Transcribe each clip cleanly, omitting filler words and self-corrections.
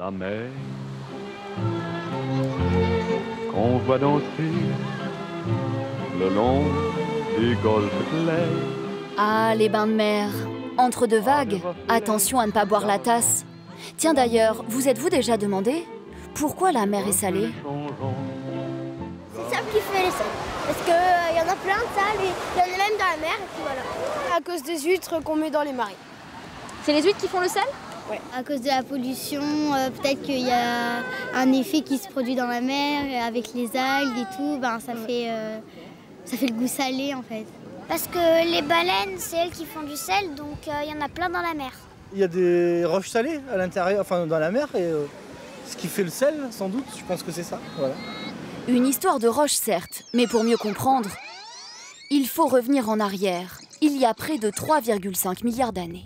La mer qu'on voit danser le long des golfes clairs. Ah, les bains de mer. Entre deux vagues, attention à ne pas boire la tasse. Tiens d'ailleurs, vous êtes-vous déjà demandé pourquoi la mer est salée? C'est ça qui fait les sels. Parce qu'il y en a plein de sales, il y en a même dans la mer, et puis voilà. À cause des huîtres qu'on met dans les marées. C'est les huîtres qui font le sel? Ouais. À cause de la pollution, peut-être qu'il y a un effet qui se produit dans la mer, avec les algues et tout, ben, ça fait le goût salé en fait. Parce que les baleines, c'est elles qui font du sel, donc il y en a plein dans la mer. Il y a des roches salées à l'intérieur, enfin dans la mer, et ce qui fait le sel, sans doute, je pense que c'est ça. Voilà. Une histoire de roche, certes, mais pour mieux comprendre, il faut revenir en arrière, il y a près de 3,5 milliards d'années.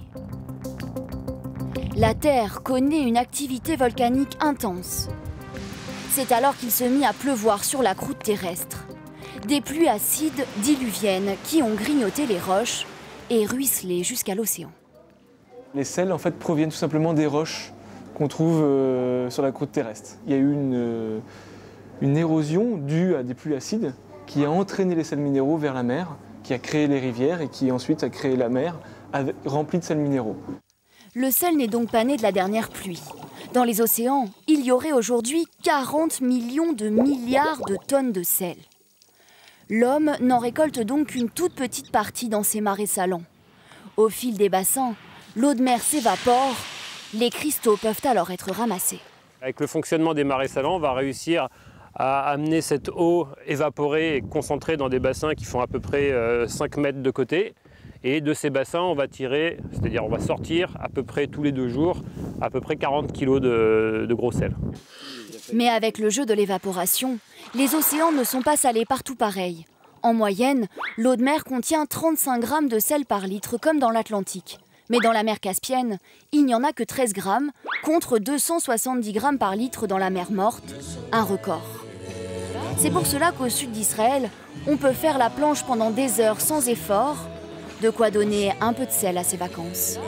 La Terre connaît une activité volcanique intense. C'est alors qu'il se mit à pleuvoir sur la croûte terrestre. Des pluies acides diluviennes qui ont grignoté les roches et ruisselé jusqu'à l'océan. Les sels en fait proviennent tout simplement des roches qu'on trouve sur la croûte terrestre. Il y a eu une érosion due à des pluies acides qui a entraîné les sels minéraux vers la mer, qui a créé les rivières et qui ensuite a créé la mer remplie de sels minéraux. Le sel n'est donc pas né de la dernière pluie. Dans les océans, il y aurait aujourd'hui 40 millions de milliards de tonnes de sel. L'homme n'en récolte donc qu'une toute petite partie dans ses marais salants. Au fil des bassins, l'eau de mer s'évapore, les cristaux peuvent alors être ramassés. Avec le fonctionnement des marais salants, on va réussir à amener cette eau évaporée et concentrée dans des bassins qui font à peu près 5 mètres de côté. Et de ces bassins, on va tirer, c'est-à-dire on va sortir à peu près tous les 2 jours, à peu près 40 kg de gros sel. Mais avec le jeu de l'évaporation, les océans ne sont pas salés partout pareil. En moyenne, l'eau de mer contient 35 grammes de sel par litre, comme dans l'Atlantique. Mais dans la mer Caspienne, il n'y en a que 13 grammes, contre 270 grammes par litre dans la mer Morte, un record. C'est pour cela qu'au sud d'Israël, on peut faire la planche pendant des heures sans effort, de quoi donner un peu de sel à ses vacances.